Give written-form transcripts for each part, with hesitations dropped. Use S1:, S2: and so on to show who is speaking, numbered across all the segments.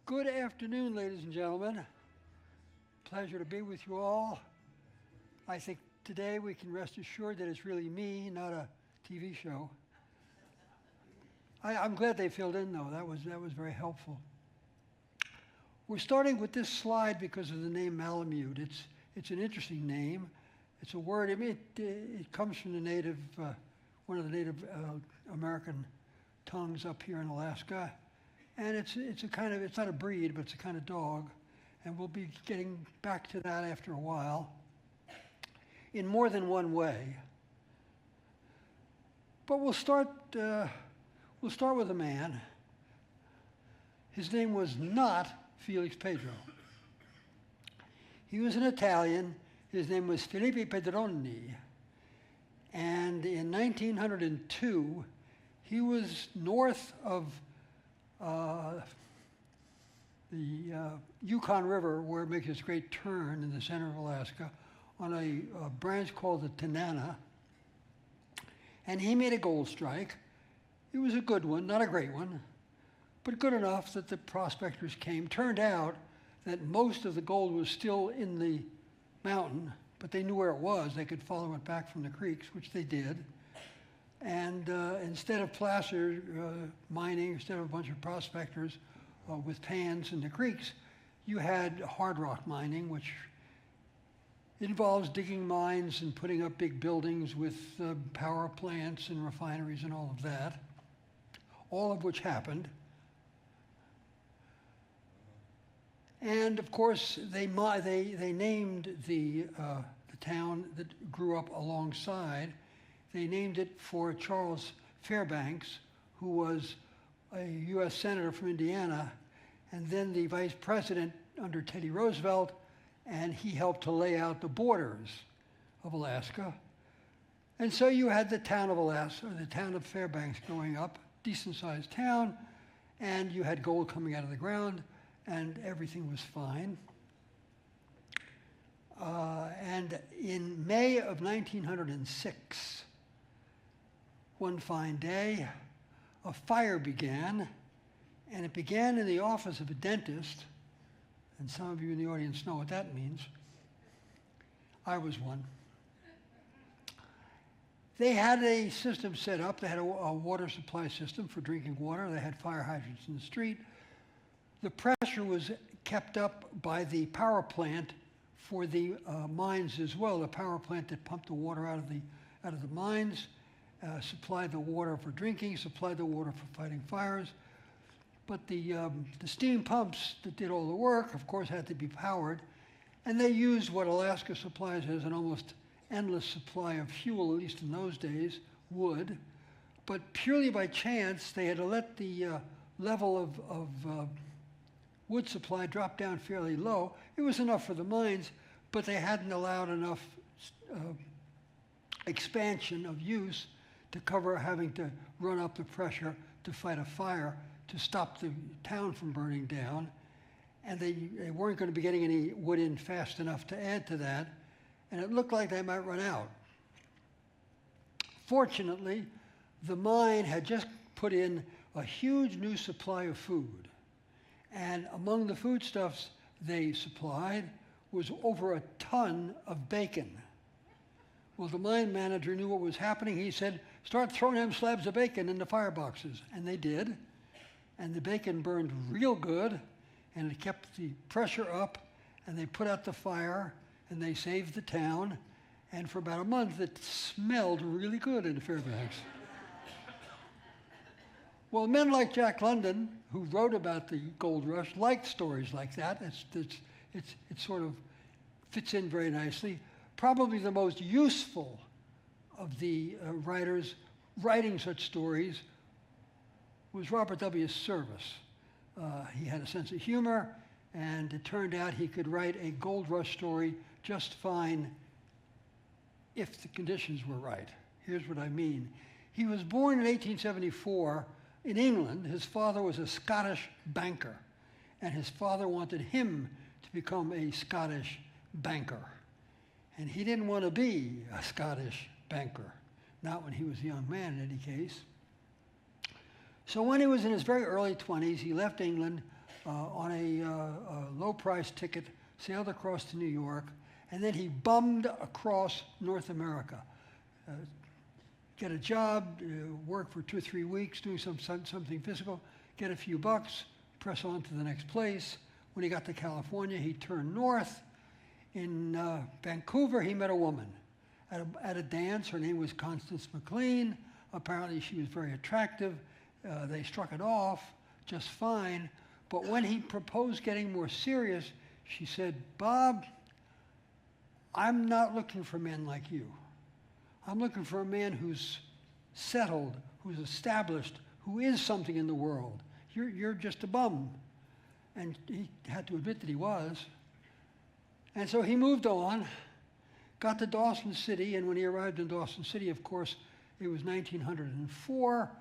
S1: Good afternoon, ladies and gentlemen. Pleasure to be with you all. I think today we can rest assured that it's really me, not a TV show. I'm glad they filled in, though. That was very helpful. We're starting with this slide because of the name Malamute. It's an interesting name. It's a word. I mean, it comes from the native, one of the Native American tongues up here in Alaska. And it's not a breed, but it's a kind of dog. And we'll be getting back to that after a while in more than one way. But we'll start with a man. His name was not Felix Pedro. He was an Italian. His name was Filippo Pedroni. And in 1902, he was north of the Yukon River, where it makes its great turn in the center of Alaska, on a branch called the Tanana. And he made a gold strike. It was a good one, not a great one, but good enough that the prospectors came. Turned out that most of the gold was still in the mountain, but they knew where it was. They could follow it back from the creeks, which they did. And instead of placer mining, instead of a bunch of prospectors with pans in the creeks, you had hard rock mining, which involves digging mines and putting up big buildings with power plants and refineries and all of that, all of which happened. And of course, they named the town that grew up alongside. They named it for Charles Fairbanks, who was a U.S. Senator from Indiana, and then the vice president under Teddy Roosevelt, and he helped to lay out the borders of Alaska. And so you had the town of Alaska, or the town of Fairbanks going up, decent-sized town, and you had gold coming out of the ground, and everything was fine. And in May of 1906, one fine day, a fire began, and it began in the office of a dentist, and some of you in the audience know what that means. I was one. They had a system set up. They had a water supply system for drinking water. They had fire hydrants in the street. The pressure was kept up by the power plant for the mines as well. The power plant that pumped the water out of the mines, supplied the water for drinking, supplied the water for fighting fires. But the steam pumps that did all the work, of course, had to be powered. And they used what Alaska supplies as an almost endless supply of fuel, at least in those days, wood. But purely by chance, they had to let the level of wood supply drop down fairly low. It was enough for the mines, but they hadn't allowed enough expansion of use to cover having to run up the pressure to fight a fire to stop the town from burning down. And they weren't going to be getting any wood in fast enough to add to that. And it looked like they might run out. Fortunately, the mine had just put in a huge new supply of food. And among the foodstuffs they supplied was over a ton of bacon. Well, the mine manager knew what was happening. He said, start throwing them slabs of bacon in the fireboxes. And they did. And the bacon burned real good, and it kept the pressure up, and they put out the fire, and they saved the town. And for about a month, it smelled really good in Fairbanks. Well, men like Jack London, who wrote about the gold rush, liked stories like that. It sort of fits in very nicely. Probably the most useful of the writers writing such stories was Robert W. Service. He had a sense of humor, and it turned out he could write a gold rush story just fine if the conditions were right. Here's what I mean. He was born in 1874 in England. His father was a Scottish banker, and his father wanted him to become a Scottish banker. And he didn't want to be a Scottish banker, not when he was a young man in any case. So when he was in his very early 20s, he left England on a low-price ticket, sailed across to New York, and then he bummed across North America. Get a job, work for 2 or 3 weeks, doing something physical, get a few bucks, press on to the next place. When he got to California, he turned north. In Vancouver, he met a woman at a dance. Her name was Constance McLean. Apparently, she was very attractive. They struck it off just fine. But when he proposed getting more serious, she said, "Bob, I'm not looking for men like you. I'm looking for a man who's settled, who's established, who is something in the world. You're just a bum." And he had to admit that he was. And so he moved on, got to Dawson City, and when he arrived in Dawson City, of course, it was 1904,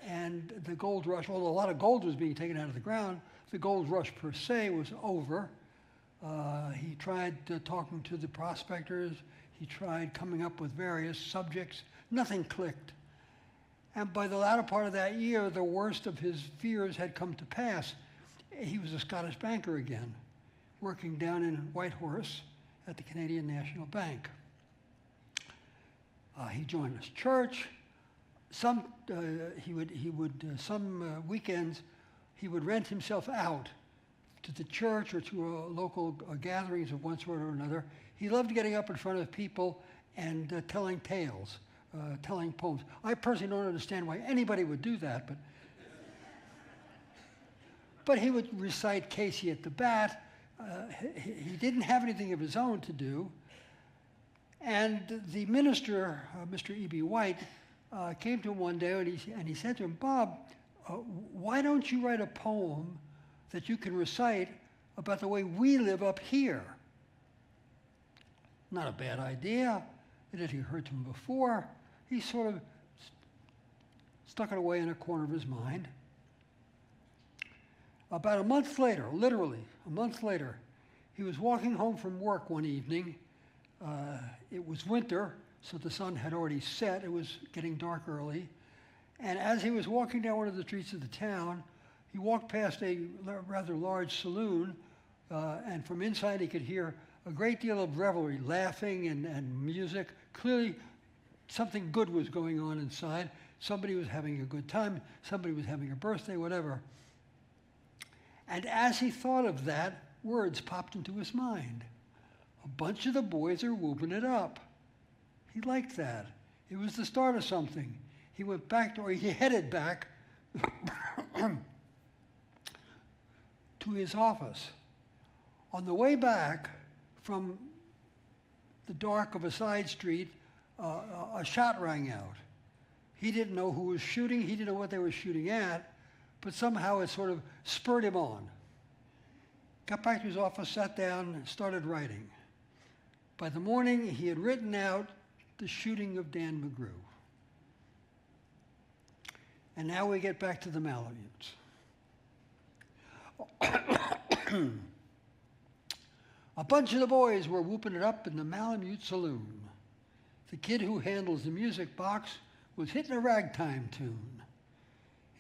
S1: and the gold rush, although a lot of gold was being taken out of the ground, the gold rush per se was over. He tried talking to the prospectors. He tried coming up with various subjects. Nothing clicked. And by the latter part of that year, the worst of his fears had come to pass. He was a Scottish banker again, working down in Whitehorse at the Canadian National Bank. He joined his church. Some weekends he would rent himself out to the church or to local gatherings of one sort or another. He loved getting up in front of people and telling tales, telling poems. I personally don't understand why anybody would do that, but he would recite Casey at the Bat. He didn't have anything of his own to do. And the minister, Mr. E.B. White, came to him one day and he said to him, "Bob, why don't you write a poem that you can recite about the way we live up here?" Not a bad idea. It had occurred to him before. He sort of stuck it away in a corner of his mind. About a month later, literally a month later, he was walking home from work one evening. It was winter, so the sun had already set. It was getting dark early. And as he was walking down one of the streets of the town, he walked past a rather large saloon, and from inside he could hear a great deal of revelry, laughing and music. Clearly, something good was going on inside. Somebody was having a good time. Somebody was having a birthday, whatever. And as he thought of that, words popped into his mind. A bunch of the boys are whooping it up. He liked that. It was the start of something. He went back, or he headed back to his office. On the way back from the dark of a side street, a shot rang out. He didn't know who was shooting. He didn't know what they were shooting at, but somehow it sort of spurred him on. Got back to his office, sat down, and started writing. By the morning, he had written out the shooting of Dan McGrew. And now we get back to the Malamutes. A bunch of the boys were whooping it up in the Malamute Saloon. The kid who handles the music box was hitting a ragtime tune.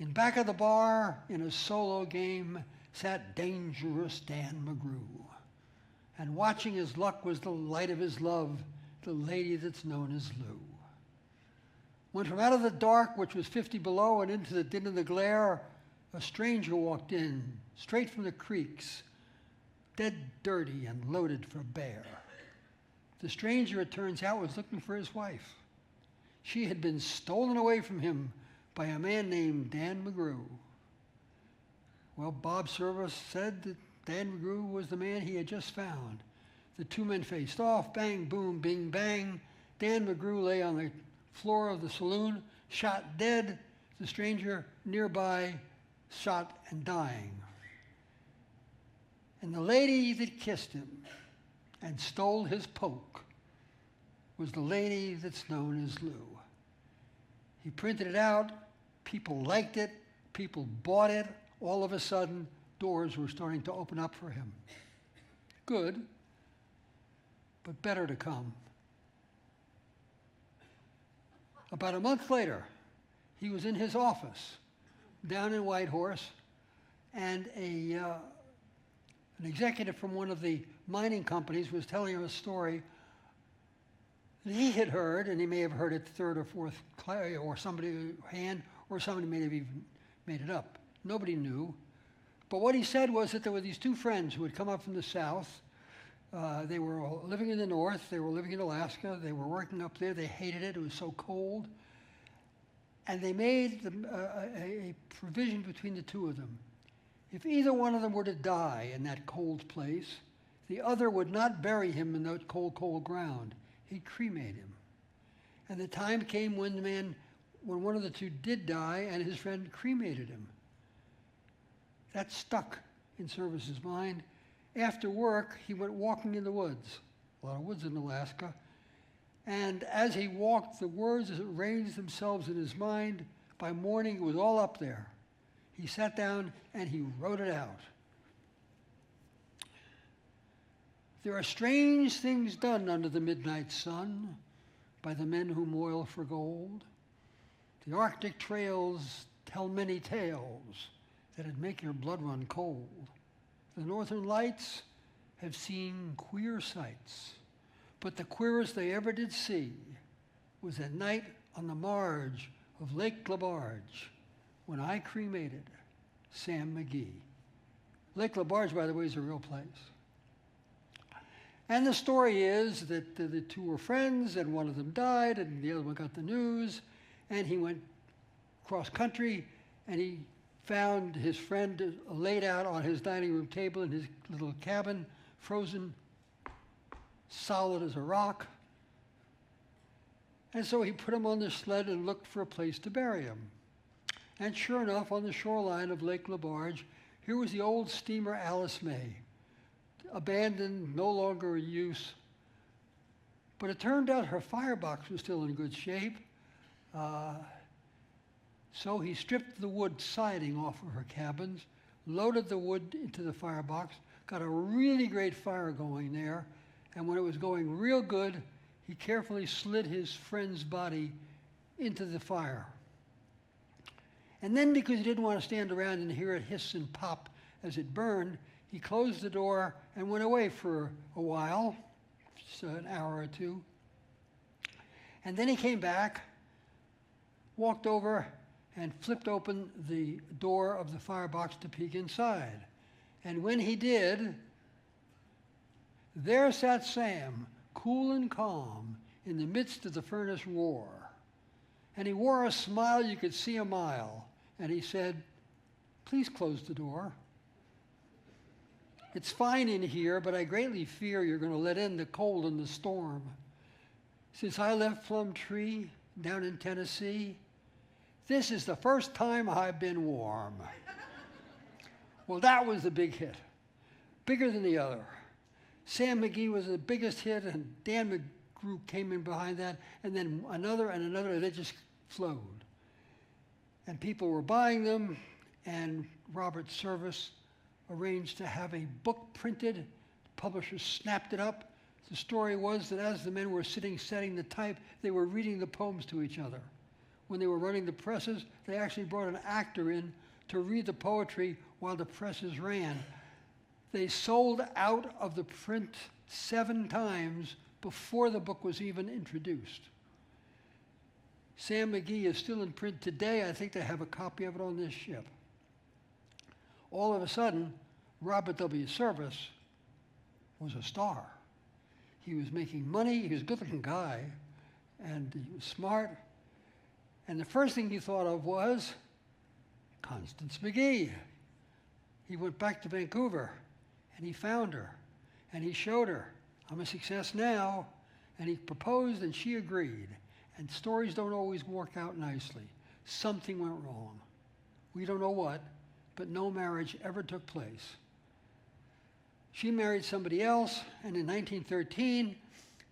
S1: In back of the bar, in a solo game, sat dangerous Dan McGrew. And watching his luck was the light of his love, the lady that's known as Lou. When from out of the dark, which was 50 below, and into the din of the glare, a stranger walked in, straight from the creeks, dead dirty and loaded for bear. The stranger, it turns out, was looking for his wife. She had been stolen away from him by a man named Dan McGrew. Well, Bob Service said that Dan McGrew was the man he had just found. The two men faced off, bang, boom, bing, bang. Dan McGrew lay on the floor of the saloon, shot dead. The stranger nearby, shot and dying. And the lady that kissed him and stole his poke was the lady that's known as Lou. He printed it out. People liked it. People bought it. All of a sudden, doors were starting to open up for him. Good, but better to come. About a month later, he was in his office down in Whitehorse, and a An executive from one of the mining companies was telling him a story that he had heard, and he may have heard it third or fourth or somebody hand, or somebody may have even made it up. Nobody knew. But what he said was that there were these two friends who had come up from the south. They were living in the north. They were living in Alaska. They were working up there. They hated it. It was so cold. And they made a provision between the two of them. If either one of them were to die in that cold place, the other would not bury him in that cold, cold ground. He'd cremate him. And the time came when one of the two did die, and his friend cremated him. That stuck in Service's mind. After work, he went walking in the woods. A lot of woods in Alaska. And as he walked, the words arranged themselves in his mind. By morning, it was all up there. He sat down and he wrote it out. There are strange things done under the midnight sun by the men who moil for gold. The Arctic trails tell many tales that'd make your blood run cold. The northern lights have seen queer sights, but the queerest they ever did see was at night on the marge of Lake Labarge when I cremated Sam McGee. Lake Labarge, by the way, is a real place. And the story is that the two were friends, and one of them died, and the other one got the news, and he went cross country, and he found his friend laid out on his dining room table in his little cabin, frozen, solid as a rock. And so he put him on the sled and looked for a place to bury him. And sure enough, on the shoreline of Lake Labarge, here was the old steamer Alice May, abandoned, no longer in use. But it turned out her firebox was still in good shape. So he stripped the wood siding off of her cabins, loaded the wood into the firebox, got a really great fire going there, and when it was going real good, he carefully slid his friend's body into the fire. And then, because he didn't want to stand around and hear it hiss and pop as it burned, he closed the door and went away for a while, just an hour or two. And then he came back, walked over, and flipped open the door of the firebox to peek inside. And when he did, there sat Sam, cool and calm, in the midst of the furnace roar. And he wore a smile you could see a mile. And he said, "Please close the door. It's fine in here, but I greatly fear you're going to let in the cold and the storm. Since I left Plum Tree down in Tennessee, this is the first time I've been warm." Well, that was the big hit, bigger than the other. Sam McGee was the biggest hit, and Dan McGrew came in behind that, and then another and another, and they just flowed. And people were buying them, and Robert Service arranged to have a book printed. The publisher snapped it up. The story was that as the men were sitting setting the type, they were reading the poems to each other. When they were running the presses, they actually brought an actor in to read the poetry while the presses ran. They sold out of the print 7 times before the book was even introduced. Sam McGee is still in print today. I think they have a copy of it on this ship. All of a sudden, Robert W. Service was a star. He was making money. He was a good-looking guy, and he was smart. And the first thing he thought of was Constance McGee. He went back to Vancouver, and he found her, and he showed her, "I'm a success now," and he proposed, and she agreed. And stories don't always work out nicely. Something went wrong. We don't know what, but no marriage ever took place. She married somebody else, and in 1913,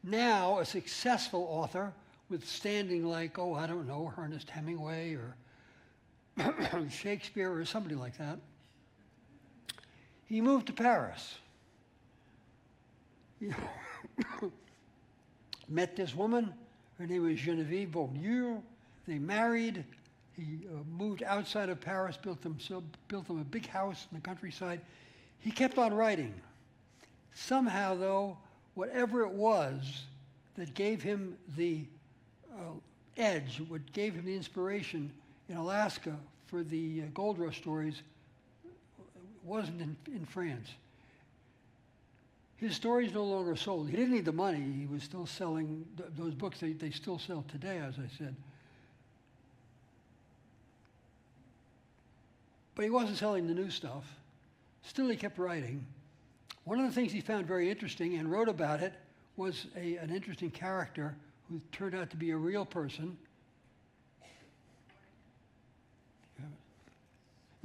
S1: now a successful author with standing like, I don't know, Ernest Hemingway or Shakespeare or somebody like that, he moved to Paris. He met this woman. Her name was Geneviève Beaulieu. They married. He moved outside of Paris, built them a big house in the countryside. He kept on writing. Somehow, though, whatever it was that gave him the edge, what gave him the inspiration in Alaska for the gold rush stories, wasn't in France. His stories no longer sold. He didn't need the money. He was still selling those books. They still sell today, as I said. But he wasn't selling the new stuff. Still, he kept writing. One of the things he found very interesting and wrote about it was an interesting character who turned out to be a real person.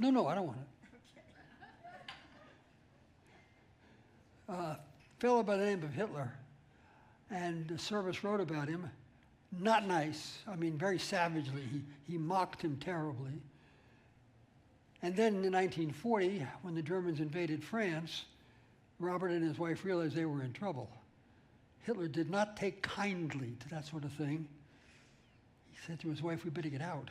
S1: No, I don't want it. A fellow by the name of Hitler, and the service wrote about him. Not nice. I mean, very savagely. He mocked him terribly. And then in 1940, when the Germans invaded France, Robert and his wife realized they were in trouble. Hitler did not take kindly to that sort of thing. He said to his wife, "We better get out."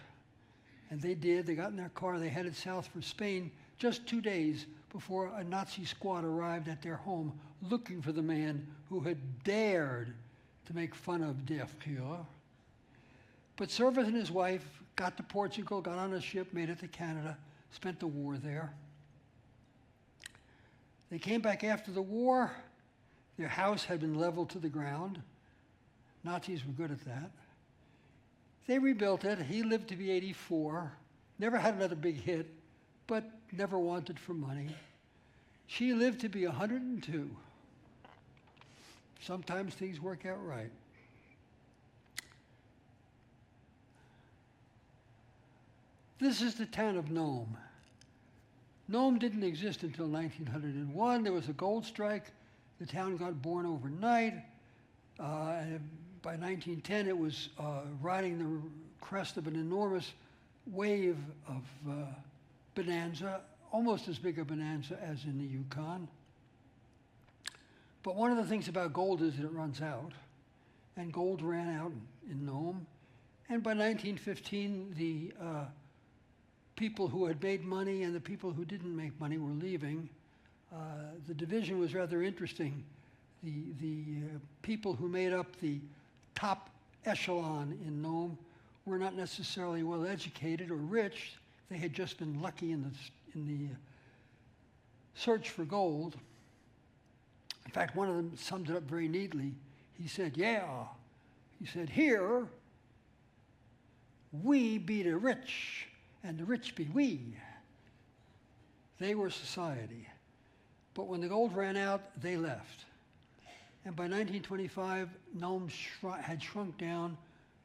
S1: And they did. They got in their car. They headed south for Spain just 2 days before a Nazi squad arrived at their home looking for the man who had dared to make fun of Der Führer. But Service and his wife got to Portugal, got on a ship, made it to Canada, spent the war there. They came back after the war. Their house had been leveled to the ground. Nazis were good at that. They rebuilt it. He lived to be 84, never had another big hit, but never wanted for money. She lived to be 102. Sometimes things work out right. This is the town of Nome. Nome didn't exist until 1901. There was a gold strike. The town got born overnight. And by 1910, it was riding the crest of an enormous wave of bonanza, almost as big a bonanza as in the Yukon. But one of the things about gold is that it runs out. And gold ran out in Nome. And by 1915, the people who had made money and the people who didn't make money were leaving. The division was rather interesting. The people who made up the top echelon in Nome were not necessarily well educated or rich. They had just been lucky in the search for gold. In fact, one of them summed it up very neatly. He said, he said, "Here, we be the rich, and the rich be we." They were society. But when the gold ran out, they left. And by 1925, Nome had shrunk down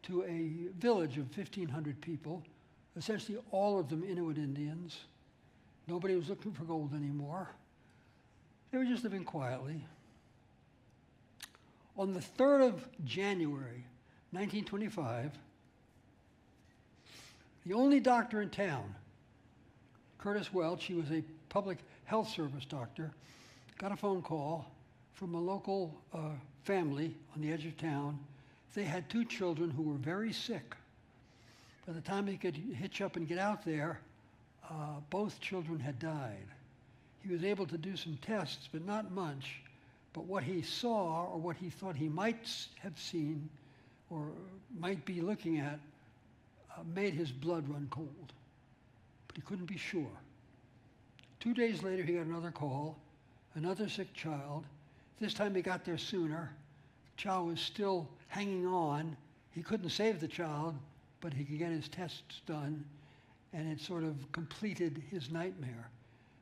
S1: to a village of 1,500 people, essentially all of them Inuit Indians. Nobody was looking for gold anymore. They were just living quietly. On the 3rd of January, 1925, the only doctor in town, Curtis Welch, he was a public health service doctor, got a phone call from a local family on the edge of town. They had 2 children who were very sick. By the time he could hitch up and get out there, both children had died. He was able to do some tests, but not much. But what he saw, or what he thought he might have seen, or might be looking at, made his blood run cold. But he couldn't be sure. 2 days later, he got another call, another sick child. This time he got there sooner. The child was still hanging on. He couldn't save the child, but he could get his tests done, and it sort of completed his nightmare.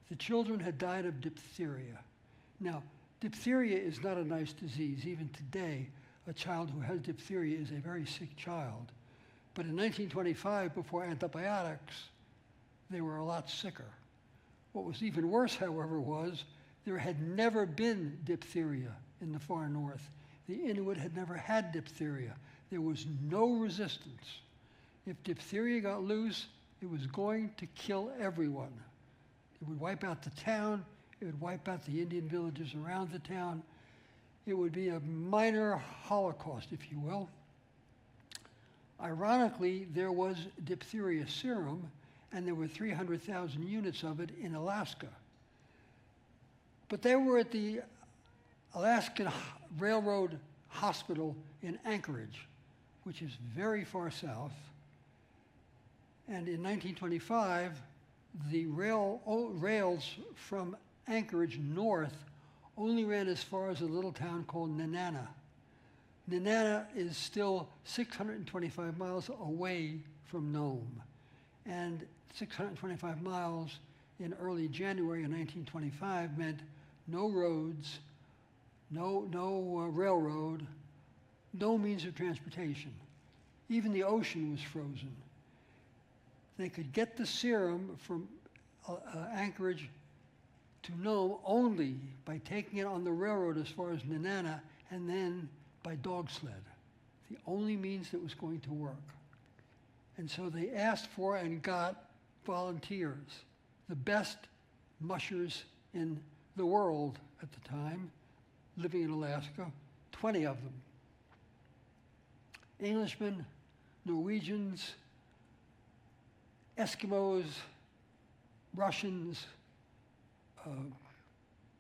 S1: The children had died of diphtheria. Now, diphtheria is not a nice disease. Even today, a child who has diphtheria is a very sick child. But in 1925, before antibiotics, they were a lot sicker. What was even worse, however, was there had never been diphtheria in the far north. The Inuit had never had diphtheria. There was no resistance. If diphtheria got loose, it was going to kill everyone. It would wipe out the town. It would wipe out the Indian villages around the town. It would be a minor holocaust, if you will. Ironically, there was diphtheria serum, and there were 300,000 units of it in Alaska. But they were at the Alaskan Railroad Hospital in Anchorage, which is very far south. And in 1925, the rails from Anchorage north only ran as far as a little town called Nenana. Nenana is still 625 miles away from Nome. And 625 miles in early January of 1925 meant no roads, no railroad, no means of transportation. Even the ocean was frozen. They could get the serum from Anchorage to Nome only by taking it on the railroad as far as Nenana and then by dog sled. The only means that was going to work. And so they asked for and got volunteers, the best mushers in the world at the time, living in Alaska, 20 of them. Englishmen, Norwegians, Eskimos, Russians,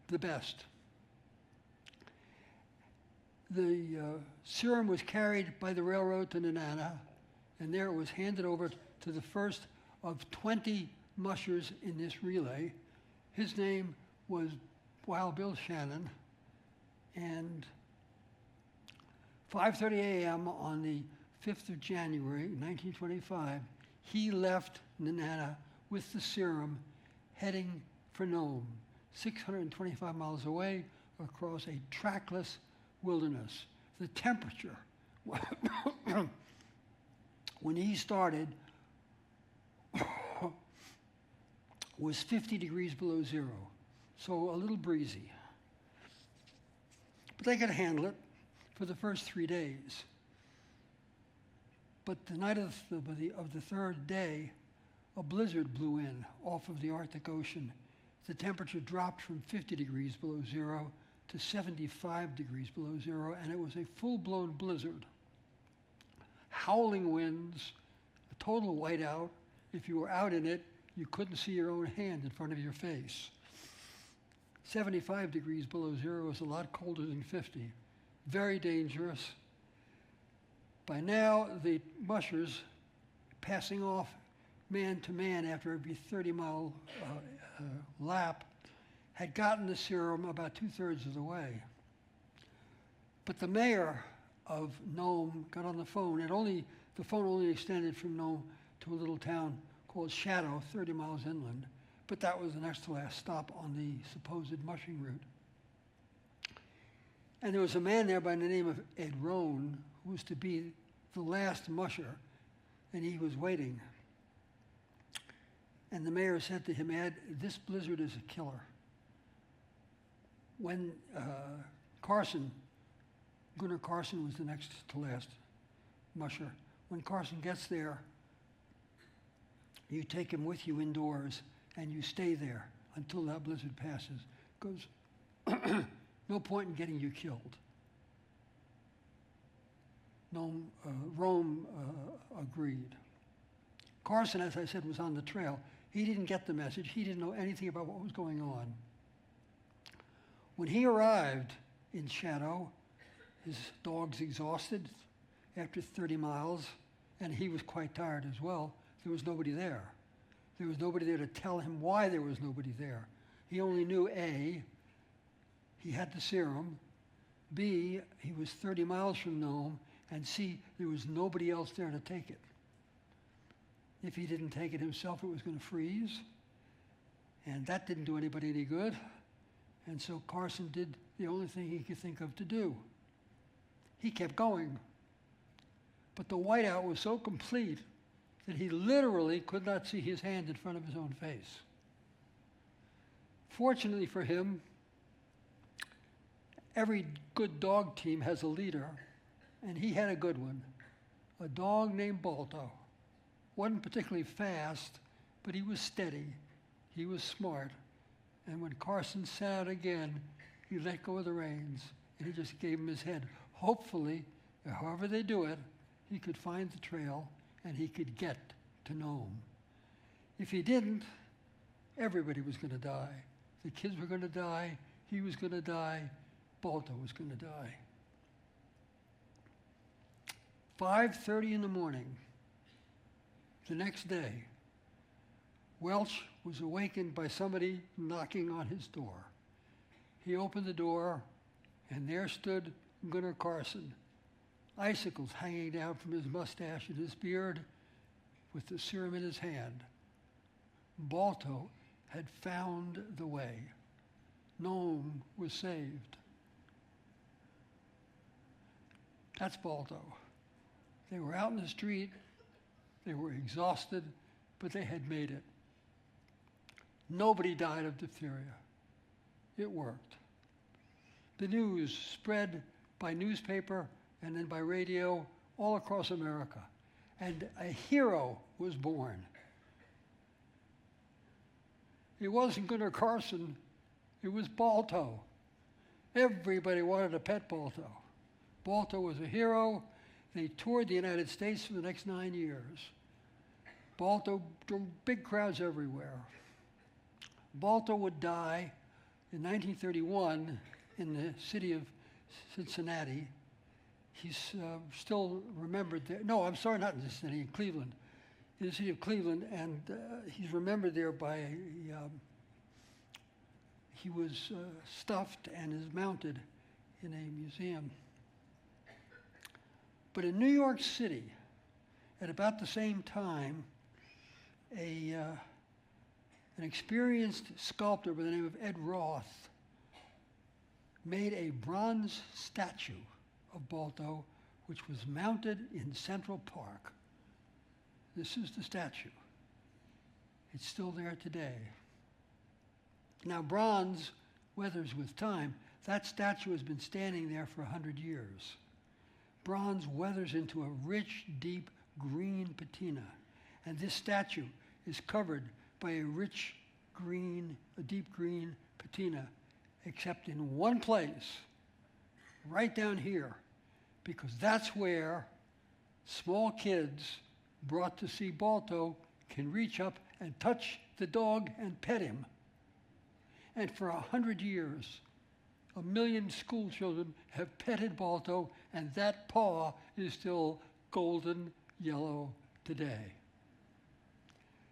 S1: the best. The serum was carried by the railroad to Nenana, and there it was handed over to the first of 20 mushers in this relay. His name was Wild Bill Shannon, and 5:30 a.m. on the 5th of January, 1925, he left Nenana with the serum heading for Nome, 625 miles away across a trackless wilderness. The temperature, when he started, was 50 degrees below zero, so a little breezy. But they could handle it for the first 3 days. But the night of the third day, a blizzard blew in off of the Arctic Ocean. The temperature dropped from 50 degrees below zero to 75 degrees below zero, and it was a full-blown blizzard. Howling winds, a total whiteout. If you were out in it, you couldn't see your own hand in front of your face. 75 degrees below zero is a lot colder than 50. Very dangerous. By now, the mushers, passing off man to man after every 30-mile lap, had gotten the serum about 2/3 of the way. But the mayor of Nome got on the phone, and the phone only extended from Nome to a little town called Shadow, 30 miles inland. But that was the next to last stop on the supposed mushing route. And there was a man there by the name of Ed Rohn, who was to be the last musher, and he was waiting. And the mayor said to him, Ed, this blizzard is a killer. When Gunnar Carson was the next to last musher. When Carson gets there, you take him with you indoors and you stay there until that blizzard passes. Because no point in getting you killed. Rome agreed. Carson, as I said, was on the trail. He didn't get the message. He didn't know anything about what was going on. When he arrived in Shadow, his dog's exhausted after 30 miles, and he was quite tired as well. There was nobody there. There was nobody there to tell him why there was nobody there. He only knew A, he had the serum, B, he was 30 miles from Nome, and C, there was nobody else there to take it. If he didn't take it himself, it was going to freeze, and that didn't do anybody any good. And so Carson did the only thing he could think of to do. He kept going. But the whiteout was so complete that he literally could not see his hand in front of his own face. Fortunately for him, every good dog team has a leader, and he had a good one, a dog named Balto. Wasn't particularly fast, but he was steady. He was smart. And when Carson set out again, he let go of the reins, and he just gave him his head. Hopefully, however they do it, he could find the trail, and he could get to Nome. If he didn't, everybody was going to die. The kids were going to die. he was going to die, Balto was going to die. 5:30 in the morning, the next day, Welch was awakened by somebody knocking on his door. He opened the door, and there stood Gunnar Carson, icicles hanging down from his mustache and his beard, with the serum in his hand. Balto had found the way. Nome was saved. That's Balto. They were out in the street. They were exhausted, but they had made it. Nobody died of diphtheria. It worked. The news spread by newspaper and then by radio all across America. And a hero was born. It wasn't Gunnar Carson, it was Balto. Everybody wanted to pet Balto. Balto was a hero. They toured the United States for the next 9 years. Balto drew big crowds everywhere. Balto would die in 1931 in the city of Cincinnati. He's still remembered there. No, I'm sorry, not in Cincinnati, in Cleveland. In the city of Cleveland, and he's remembered there by, he was stuffed and is mounted in a museum. But in New York City, at about the same time, an experienced sculptor by the name of Ed Roth made a bronze statue of Balto, which was mounted in Central Park. This is the statue. It's still there today. Now, bronze weathers with time. That statue has been standing there for 100 years. Bronze weathers into a rich, deep green patina. And this statue is covered by a rich green, a deep green patina, except in one place, right down here, because that's where small kids brought to see Balto can reach up and touch the dog and pet him. And for 100 years, 1 million school children have petted Balto, and that paw is still golden yellow today.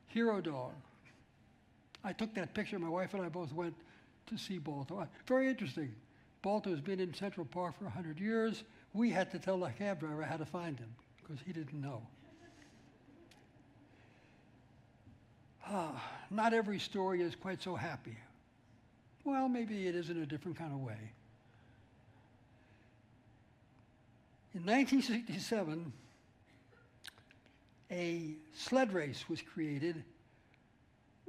S1: Hero dog. I took that picture. My wife and I both went to see Balto. Very interesting. Balto has been in Central Park for 100 years. We had to tell the cab driver how to find him because he didn't know. Not every story is quite so happy. Well, maybe it is in a different kind of way. In 1967, a sled race was created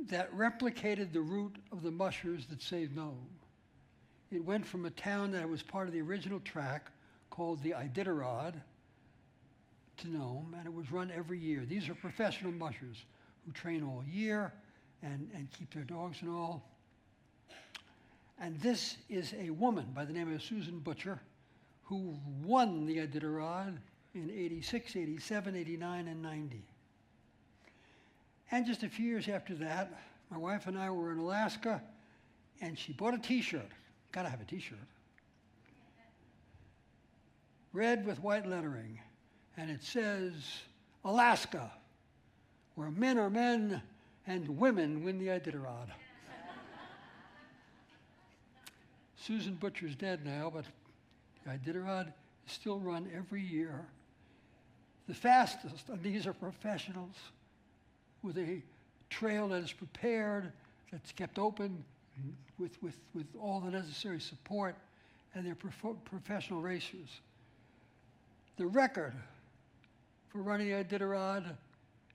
S1: that replicated the route of the mushers that saved Nome. It went from a town that was part of the original track called the Iditarod to Nome, and it was run every year. These are professional mushers who train all year and keep their dogs and all. And this is a woman by the name of Susan Butcher who won the Iditarod in 86, 87, 89, and 90. And just a few years after that, my wife and I were in Alaska, and she bought a T-shirt. Gotta have a T-shirt. Red with white lettering, and it says, Alaska, where men are men and women win the Iditarod. Susan Butcher's dead now, but the Iditarod is still run every year. The fastest, and these are professionals, with a trail that is prepared, that's kept open with all the necessary support, and they're professional racers. The record for running a Iditarod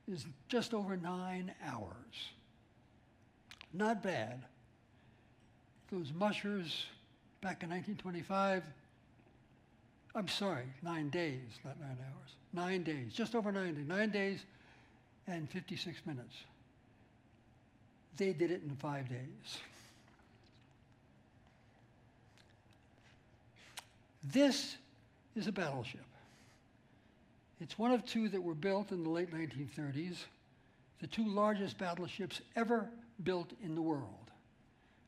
S1: is just over 9 hours. Not bad. Those mushers back in 1925, I'm sorry, 9 days, not 9 hours. 9 days, just over 9 days. 9 days and 56 minutes. They did it in 5 days. This is a battleship. It's one of two that were built in the late 1930s, the two largest battleships ever built in the world.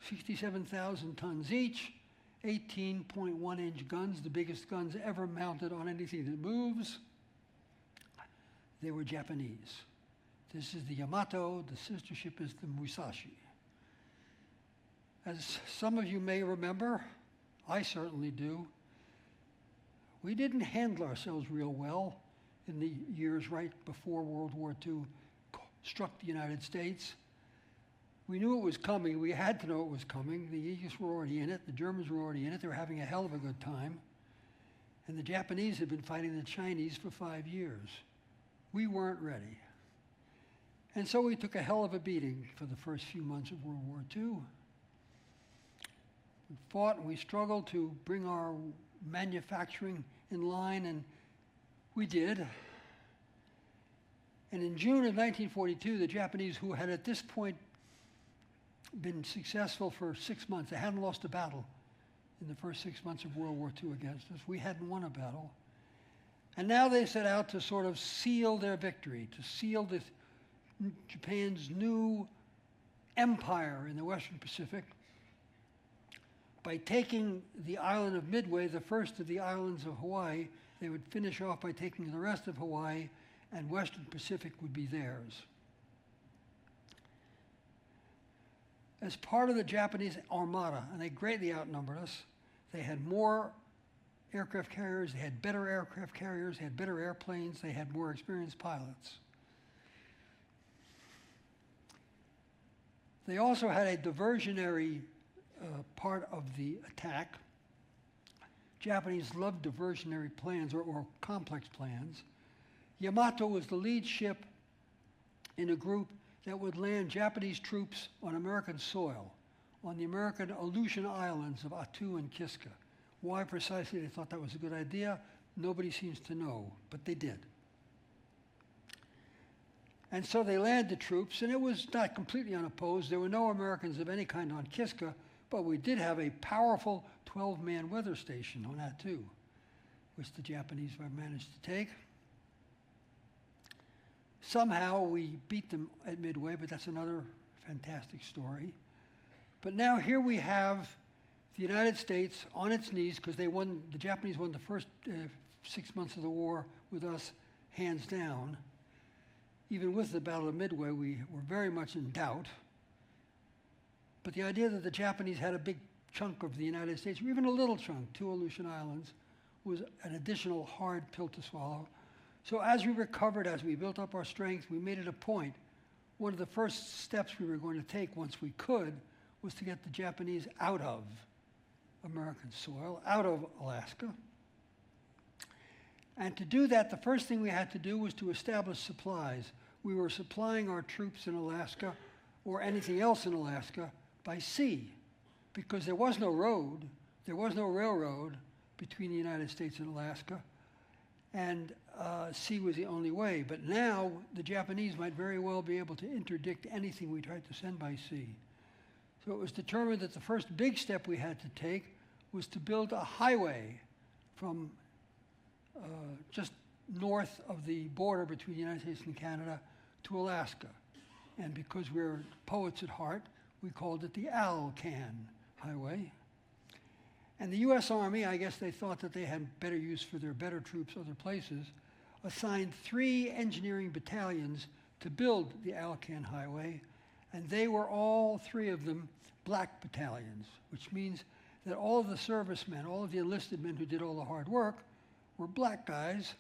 S1: 67,000 tons each, 18.1-inch guns, the biggest guns ever mounted on anything that moves. They were Japanese. This is the Yamato, the sister ship is the Musashi. As some of you may remember, I certainly do, we didn't handle ourselves real well in the years right before World War II struck the United States. We knew it was coming. We had to know it was coming. The Eagles were already in it. The Germans were already in it. They were having a hell of a good time. And the Japanese had been fighting the Chinese for 5 years. We weren't ready. And so we took a hell of a beating for the first few months of World War II. We fought and we struggled to bring our manufacturing in line, and we did. And in June of 1942, the Japanese, who had at this point been successful for 6 months, they hadn't lost a battle in the first 6 months of World War II against us. We hadn't won a battle. And now they set out to sort of seal their victory, to seal Japan's new empire in the Western Pacific by taking the island of Midway, the first of the islands of Hawaii. They would finish off by taking the rest of Hawaii, and Western Pacific would be theirs. As part of the Japanese armada, and they greatly outnumbered us, they had more aircraft carriers, they had better aircraft carriers, they had better airplanes, they had more experienced pilots. They also had a diversionary part of the attack. Japanese loved diversionary plans or complex plans. Yamato was the lead ship in a group that would land Japanese troops on American soil, on the American Aleutian Islands of Attu and Kiska. Why precisely they thought that was a good idea, nobody seems to know, but they did. And so they landed the troops, and it was not completely unopposed. There were no Americans of any kind on Kiska, but we did have a powerful 12-man weather station on Attu, which the Japanese managed to take. Somehow we beat them at Midway, but that's another fantastic story. But now here we have the United States on its knees, because the Japanese won the first 6 months of the war with us hands down. Even with the Battle of Midway, we were very much in doubt. But the idea that the Japanese had a big chunk of the United States, or even a little chunk, 2 Aleutian Islands, was an additional hard pill to swallow. So as we recovered, as we built up our strength, we made it a point. One of the first steps we were going to take once we could was to get the Japanese out of American soil, out of Alaska. And to do that, the first thing we had to do was to establish supplies. We were supplying our troops in Alaska, or anything else in Alaska, by sea, because there was no road, there was no railroad between the United States and Alaska, and sea was the only way. But now the Japanese might very well be able to interdict anything we tried to send by sea. So it was determined that the first big step we had to take was to build a highway from just north of the border between the United States and Canada to Alaska. And because we're poets at heart, we called it the Alcan Highway. And the U.S. Army, I guess they thought that they had better use for their better troops other places, assigned 3 engineering battalions to build the Alcan Highway, and they were all 3 of them black battalions, which means that all of the servicemen, all of the enlisted men who did all the hard work, were black guys.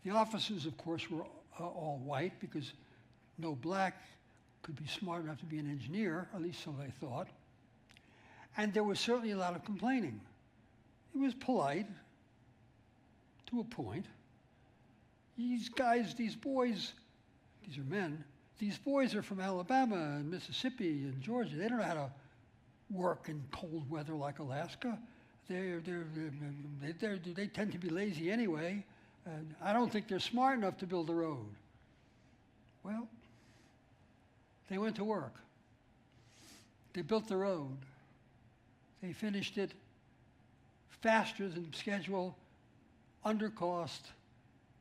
S1: The officers, of course, were all white, because no black could be smart enough to be an engineer, at least so they thought. And there was certainly a lot of complaining. It was polite, to a point. These guys, these boys, these are men, these boys are from Alabama and Mississippi and Georgia. They don't know how to work in cold weather like Alaska. They tend to be lazy anyway. And I don't think they're smart enough to build a road. Well, they went to work. They built the road. They finished it faster than schedule, under cost,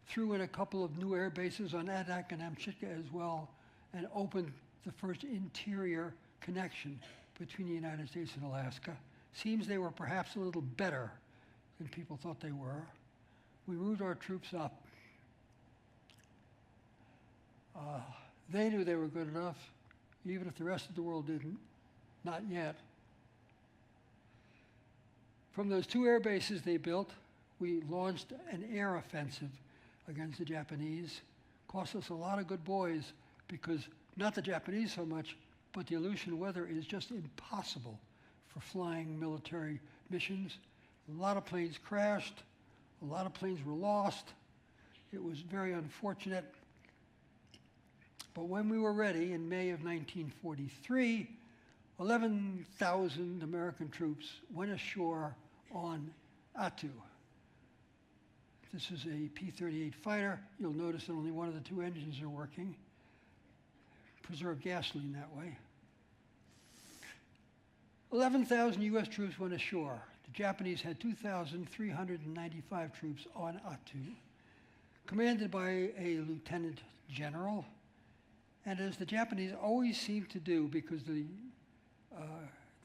S1: threw in a couple of new air bases on Adak and Amchitka as well, and opened the first interior connection between the United States and Alaska. Seems they were perhaps a little better than people thought they were. We moved our troops up. They knew they were good enough, even if the rest of the world didn't. Not yet. From those 2 air bases they built, we launched an air offensive against the Japanese. Cost us a lot of good boys because not the Japanese so much, but the Aleutian weather is just impossible for flying military missions. A lot of planes crashed. A lot of planes were lost. It was very unfortunate. But when we were ready in May of 1943, 11,000 American troops went ashore on Attu. This is a P-38 fighter. You'll notice that only one of the 2 engines are working. Preserve gasoline that way. 11,000 U.S. troops went ashore. The Japanese had 2,395 troops on Attu, commanded by a lieutenant general. And as the Japanese always seem to do, because the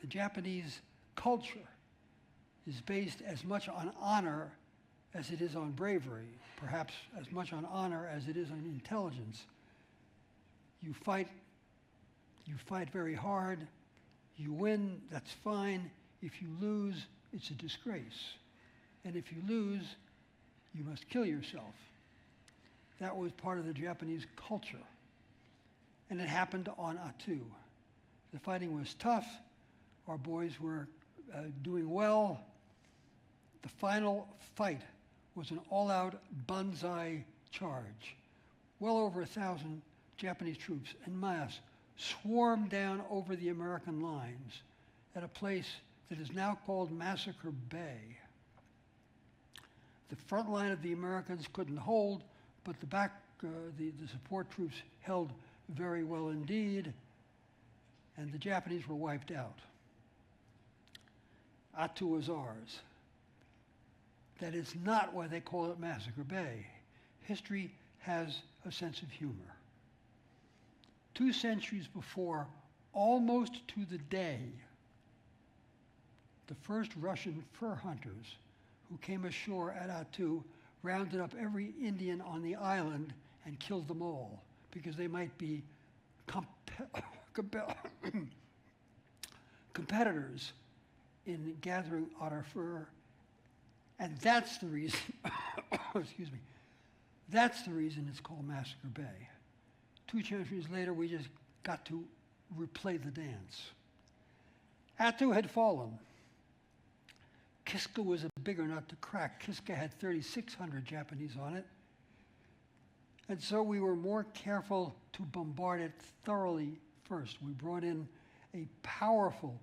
S1: Japanese culture is based as much on honor as it is on bravery, perhaps as much on honor as it is on intelligence. You fight very hard. You win, that's fine. If you lose, it's a disgrace. And if you lose, you must kill yourself. That was part of the Japanese culture. And it happened on Attu. The fighting was tough. Our boys were doing well. The final fight was an all-out banzai charge. Well over 1,000 Japanese troops en masse swarmed down over the American lines at a place that is now called Massacre Bay. The front line of the Americans couldn't hold, but the support troops held very well indeed, and the Japanese were wiped out. Attu was ours. That is not why they call it Massacre Bay. History has a sense of humor. 2 centuries before, almost to the day, the first Russian fur hunters who came ashore at Attu rounded up every Indian on the island and killed them all because they might be competitors in gathering otter fur. And that's the reason, excuse me, that's the reason it's called Massacre Bay. 2 centuries later, we just got to replay the dance. Attu had fallen. Kiska was a bigger nut to crack. Kiska had 3,600 Japanese on it. And so we were more careful to bombard it thoroughly first. We brought in a powerful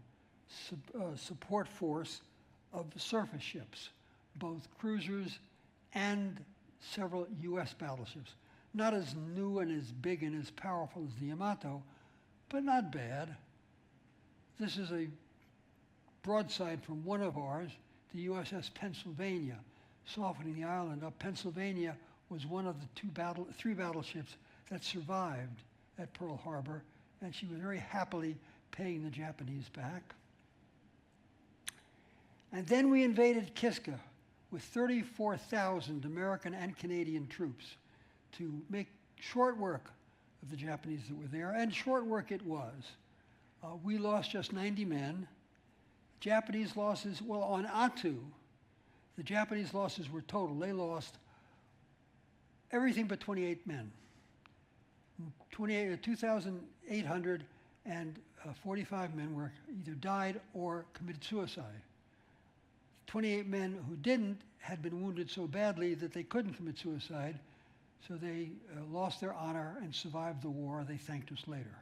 S1: support force of surface ships, both cruisers and several U.S. battleships. Not as new and as big and as powerful as the Yamato, but not bad. This is a broadside from one of ours, the USS Pennsylvania, softening the island up. Pennsylvania was one of the 3 battleships that survived at Pearl Harbor, and she was very happily paying the Japanese back. And then we invaded Kiska with 34,000 American and Canadian troops to make short work of the Japanese that were there, and short work it was. We lost just 90 men. Japanese losses, well, on Attu, the Japanese losses were total. They lost everything but 28 men. 2,845 men were either died or committed suicide. 28 men who didn't had been wounded so badly that they couldn't commit suicide, so they lost their honor and survived the war. They thanked us later.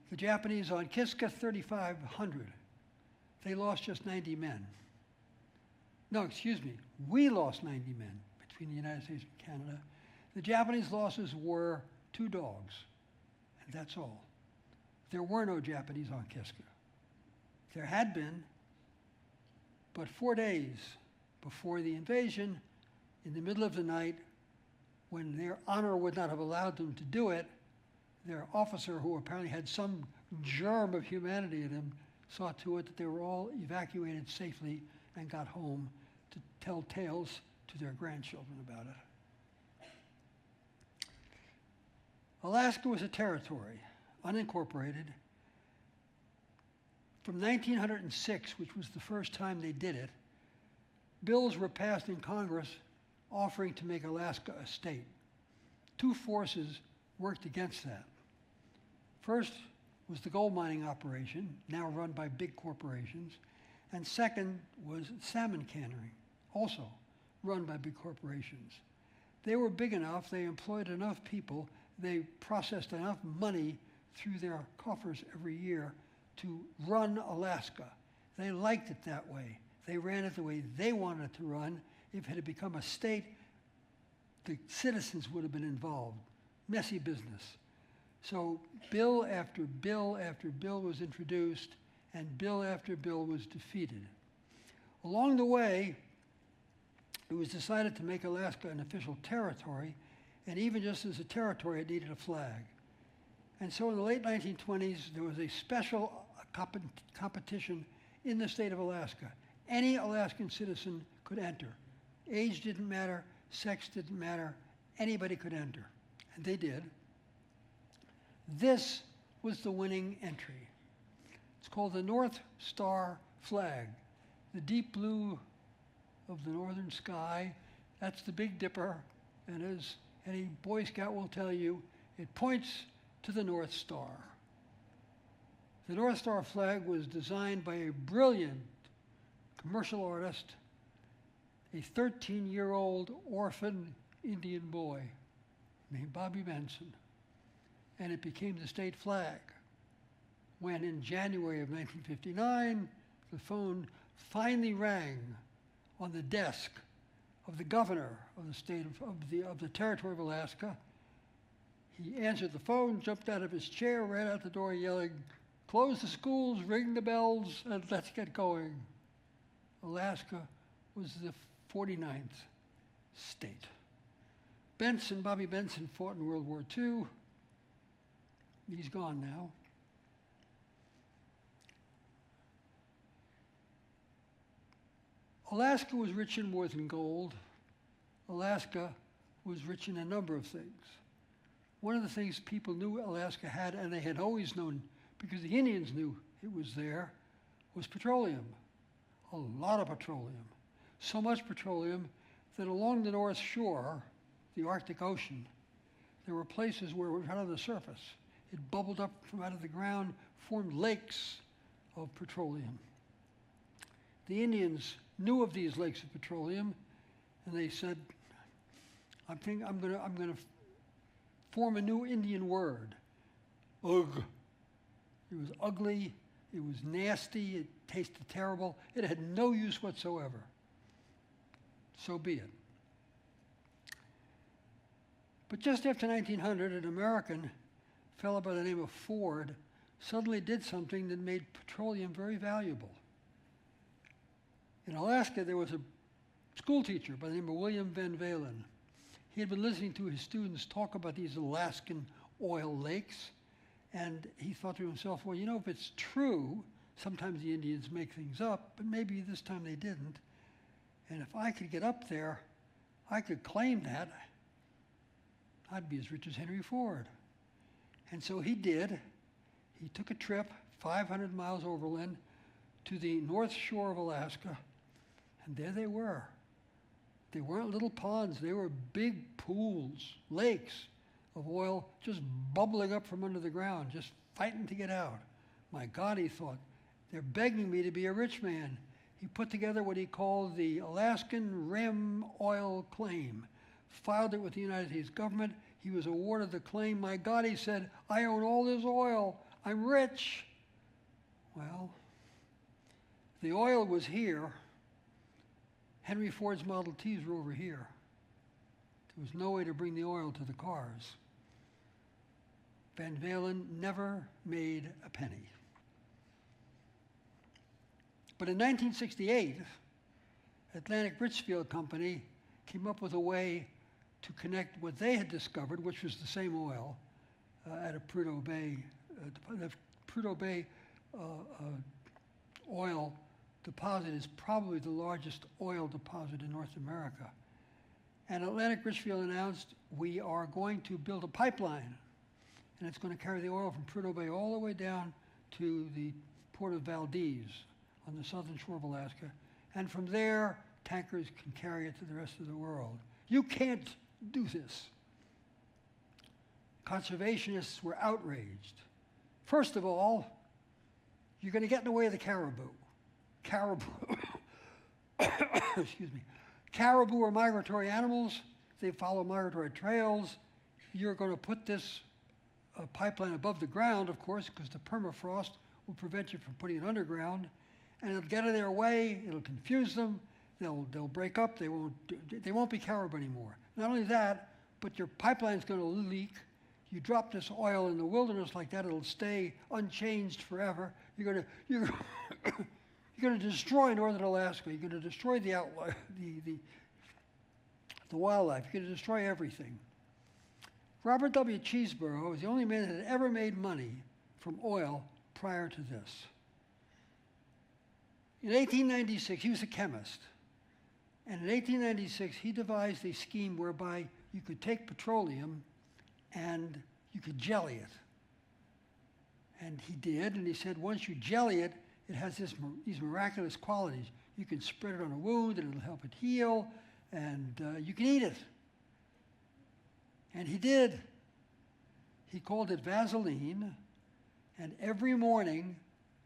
S1: The Japanese on Kiska, 3,500. They lost just 90 men. No, excuse me, we lost 90 men between the United States and Canada. The Japanese losses were 2 dogs, and that's all. There were no Japanese on Kiska. There had been, but 4 days before the invasion, in the middle of the night, when their honor would not have allowed them to do it, their officer, who apparently had some germ of humanity in him, saw to it that they were all evacuated safely and got home to tell tales to their grandchildren about it. Alaska was a territory, unincorporated. From 1906, which was the first time they did it, bills were passed in Congress offering to make Alaska a state. Two forces worked against that. First was the gold mining operation, now run by big corporations, and second was salmon cannery, also run by big corporations. They were big enough, they employed enough people, they processed enough money through their coffers every year to run Alaska. They liked it that way. They ran it the way they wanted it to run. If it had become a state, the citizens would have been involved. Messy business. So bill after bill after bill was introduced, and bill after bill was defeated. Along the way, it was decided to make Alaska an official territory, and even just as a territory, it needed a flag. And so in the late 1920s, there was a special competition in the state of Alaska. Any Alaskan citizen could enter. Age didn't matter, sex didn't matter, anybody could enter. And they did. This was the winning entry. It's called the North Star flag. The deep blue of the northern sky, that's the Big Dipper, and as any Boy Scout will tell you, it points to the North Star. The North Star flag was designed by a brilliant commercial artist, a 13-year-old orphan Indian boy named Bobby Benson, and it became the state flag when in January of 1959, the phone finally rang on the desk of the governor of the state of the territory of Alaska. He answered the phone, jumped out of his chair, ran out the door yelling, "Close the schools, ring the bells, and let's get going." Alaska was the 49th state. Bobby Benson fought in World War II. He's gone now. Alaska was rich in more than gold. Alaska was rich in a number of things. One of the things people knew Alaska had, and they had always known because the Indians knew it was there, was petroleum. A lot of petroleum. So much petroleum that along the North Shore, the Arctic Ocean, there were places where it was out on the surface. It bubbled up from out of the ground, formed lakes of petroleum. The Indians knew of these lakes of petroleum, and they said, I'm going to form a new Indian word, ugh. It was ugly, it was nasty, it tasted terrible, it had no use whatsoever. So be it. But just after 1900, an American fellow by the name of Ford suddenly did something that made petroleum very valuable. In Alaska, there was a school teacher by the name of William Van Valen. He had been listening to his students talk about these Alaskan oil lakes, and he thought to himself, well, you know, if it's true, sometimes the Indians make things up, but maybe this time they didn't. And if I could get up there, I could claim that. I'd be as rich as Henry Ford. And so he did. He took a trip 500 miles overland to the north shore of Alaska, and there they were. They weren't little ponds, they were big pools, lakes of oil just bubbling up from under the ground, just fighting to get out. My God, he thought, they're begging me to be a rich man. He put together what he called the Alaskan Rim Oil Claim, filed it with the United States government. He was awarded the claim. My God, he said, I own all this oil. I'm rich. Well, the oil was here. Henry Ford's Model Ts were over here. There was no way to bring the oil to the cars. Van Valen never made a penny. But in 1968, Atlantic Richfield Company came up with a way to connect what they had discovered, which was the same oil, at a Prudhoe Bay. The Prudhoe Bay oil deposit is probably the largest oil deposit in North America. And Atlantic Richfield announced, we are going to build a pipeline, and it's going to carry the oil from Prudhoe Bay all the way down to the port of Valdez on the southern shore of Alaska. And from there, tankers can carry it to the rest of the world. You can't do this. Conservationists were outraged. First of all, you're going to get in the way of the caribou. Caribou, excuse me. Caribou are migratory animals. They follow migratory trails. You're going to put this pipeline above the ground, of course, because the permafrost will prevent you from putting it underground. And it'll get in their way. It'll confuse them. They'll break up. They won't be caribou anymore. Not only that, but your pipeline's going to leak. You drop this oil in the wilderness like that, it'll stay unchanged forever. You're going to destroy northern Alaska. You're going to destroy the wildlife. You're going to destroy everything. Robert W. Cheeseborough was the only man that had ever made money from oil prior to this. In 1896, he was a chemist. And in 1896, he devised a scheme whereby you could take petroleum and you could jelly it. And he did, and he said once you jelly it, it has these miraculous qualities. You can spread it on a wound and it'll help it heal, and you can eat it. And he did. He called it Vaseline, and every morning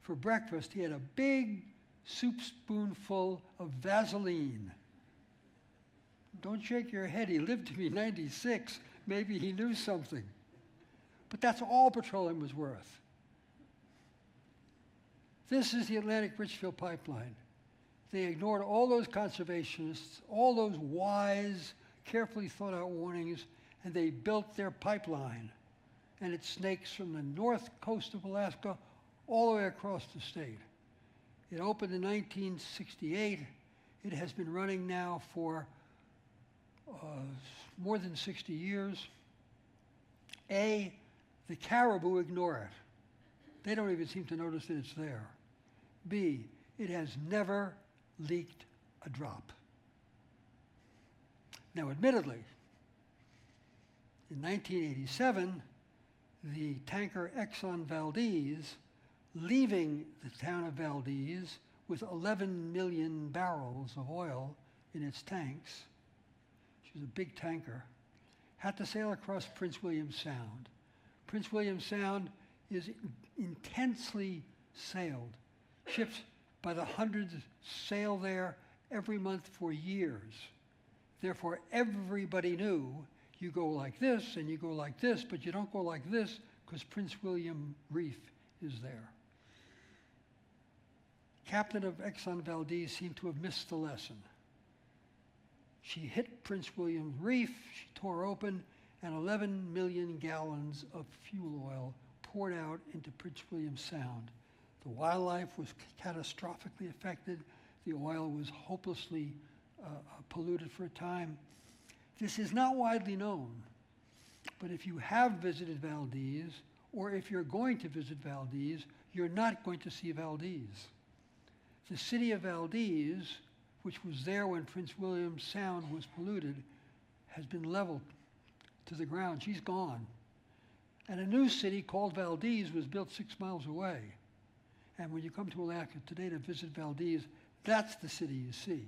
S1: for breakfast he had a big soup spoonful of Vaseline. Don't shake your head, he lived to be 96. Maybe he knew something. But that's all petroleum was worth. This is the Atlantic Richfield pipeline. They ignored all those conservationists, all those wise, carefully thought out warnings, and they built their pipeline. And it snakes from the north coast of Alaska all the way across the state. It opened in 1968. It has been running now for more than 60 years. A, the caribou ignore it. They don't even seem to notice that it's there. B, it has never leaked a drop. Now, admittedly, in 1987, the tanker Exxon Valdez, leaving the town of Valdez with 11 million barrels of oil in its tanks, which is a big tanker, had to sail across Prince William Sound. Prince William Sound is intensely sailed. Ships by the hundreds sail there every month for years. Therefore, everybody knew you go like this and you go like this, but you don't go like this because Prince William Reef is there. Captain of Exxon Valdez seemed to have missed the lesson. She hit Prince William Reef, she tore open, and 11 million gallons of fuel oil poured out into Prince William Sound. The wildlife was catastrophically affected. The oil was hopelessly polluted for a time. This is not widely known, but if you have visited Valdez, or if you're going to visit Valdez, you're not going to see Valdez. The city of Valdez, which was there when Prince William Sound was polluted, has been leveled to the ground. She's gone. And a new city called Valdez was built 6 miles away. And when you come to Alaska today to visit Valdez, that's the city you see,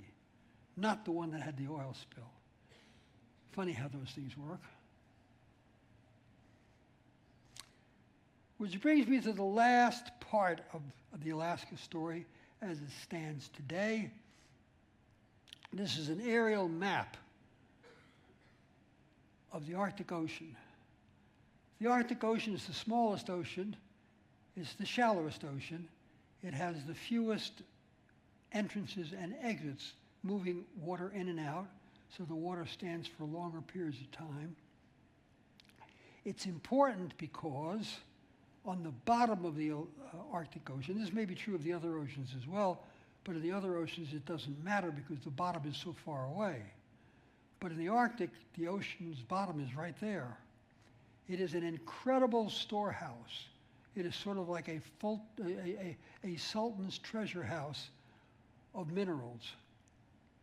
S1: not the one that had the oil spill. Funny how those things work. Which brings me to the last part of the Alaska story as it stands today. This is an aerial map of the Arctic Ocean. The Arctic Ocean is the smallest ocean. It's the shallowest ocean. It has the fewest entrances and exits moving water in and out, so the water stands for longer periods of time. It's important because on the bottom of the Arctic Ocean, this may be true of the other oceans as well, but in the other oceans it doesn't matter because the bottom is so far away. But in the Arctic, the ocean's bottom is right there. It is an incredible storehouse. It is sort of like a sultan's treasure house of minerals.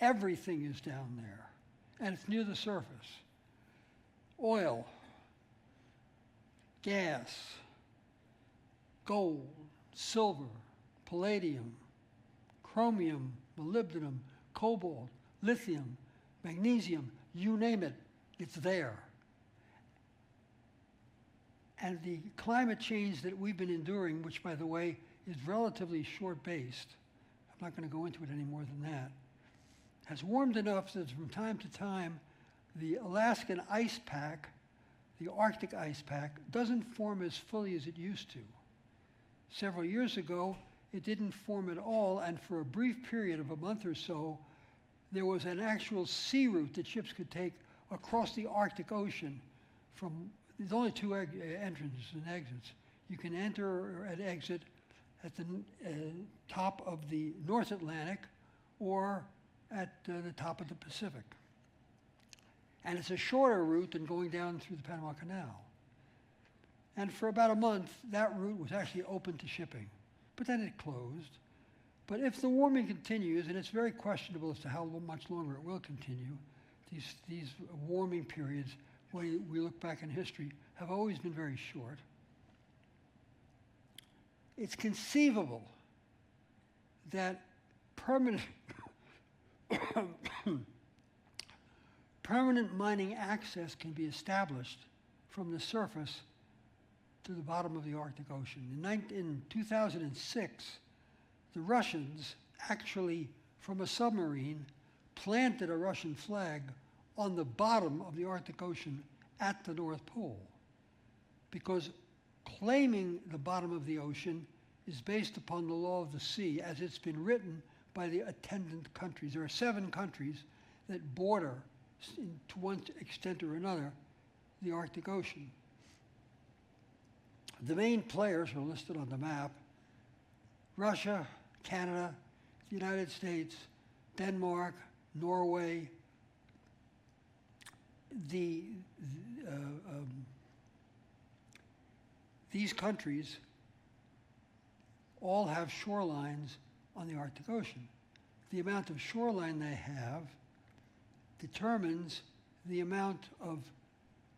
S1: Everything is down there, and it's near the surface. Oil, gas, gold, silver, palladium, chromium, molybdenum, cobalt, lithium, magnesium, you name it, it's there. And the climate change that we've been enduring, which, by the way, is relatively short-based, I'm not going to go into it any more than that, has warmed enough that from time to time, the Alaskan ice pack, the Arctic ice pack, doesn't form as fully as it used to. Several years ago, it didn't form at all, and for a brief period of a month or so, there was an actual sea route that ships could take across the Arctic Ocean from, there's only two entrances and exits. You can enter and exit at the top of the North Atlantic or at the top of the Pacific. And it's a shorter route than going down through the Panama Canal. And for about a month, that route was actually open to shipping, but then it closed. But if the warming continues, and it's very questionable as to how much longer it will continue, these warming periods, when we look back in history, have always been very short. It's conceivable that permanent mining access can be established from the surface to the bottom of the Arctic Ocean. In 2006, the Russians actually, from a submarine, planted a Russian flag on the bottom of the Arctic Ocean at the North Pole, because claiming the bottom of the ocean is based upon the law of the sea as it's been written by the attendant countries. There are 7 countries that border, to one extent or another, the Arctic Ocean. The main players are listed on the map: Russia, Canada, the United States, Denmark, Norway. These countries all have shorelines on the Arctic Ocean. The amount of shoreline they have determines the amount of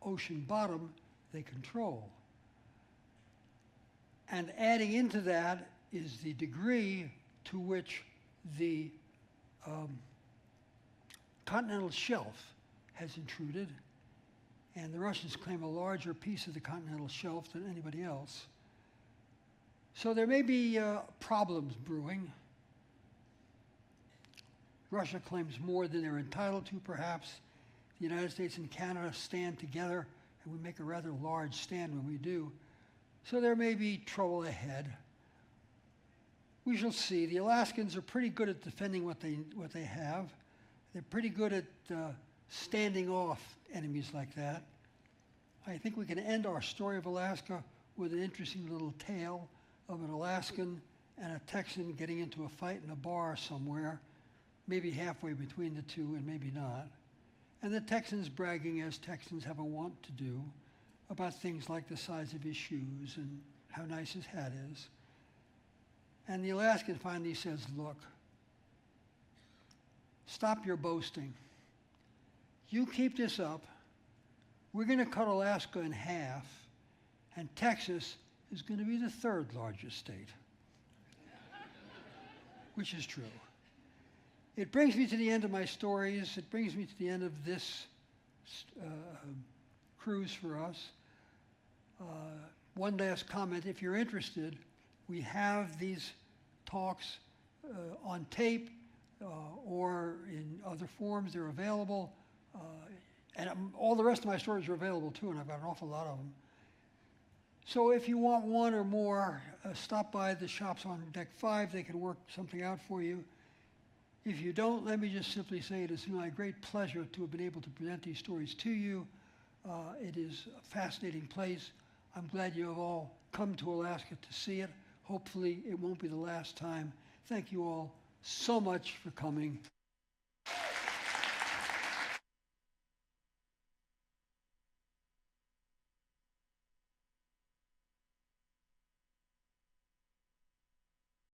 S1: ocean bottom they control. And adding into that is the degree to which the continental shelf has intruded, and the Russians claim a larger piece of the continental shelf than anybody else. So there may be problems brewing. Russia claims more than they're entitled to, perhaps. The United States and Canada stand together, and we make a rather large stand when we do. So there may be trouble ahead. We shall see. The Alaskans are pretty good at defending what they have. They're pretty good at standing off enemies like that. I think we can end our story of Alaska with an interesting little tale of an Alaskan and a Texan getting into a fight in a bar somewhere, maybe halfway between the two and maybe not. And the Texans bragging, as Texans have a wont to do, about things like the size of his shoes and how nice his hat is. And the Alaskan finally says, "Look, stop your boasting. You keep this up, we're going to cut Alaska in half, and Texas is going to be the 3rd largest state." Which is true. It brings me to the end of my stories. It brings me to the end of this cruise for us. One last comment: if you're interested, we have these talks on tape or in other forms. They're available. And all the rest of my stories are available too, and I've got an awful lot of them. So if you want one or more, stop by the shops on Deck 5. They can work something out for you. If you don't, let me just simply say it is my great pleasure to have been able to present these stories to you. It is a fascinating place. I'm glad you have all come to Alaska to see it. Hopefully it won't be the last time. Thank you all so much for coming.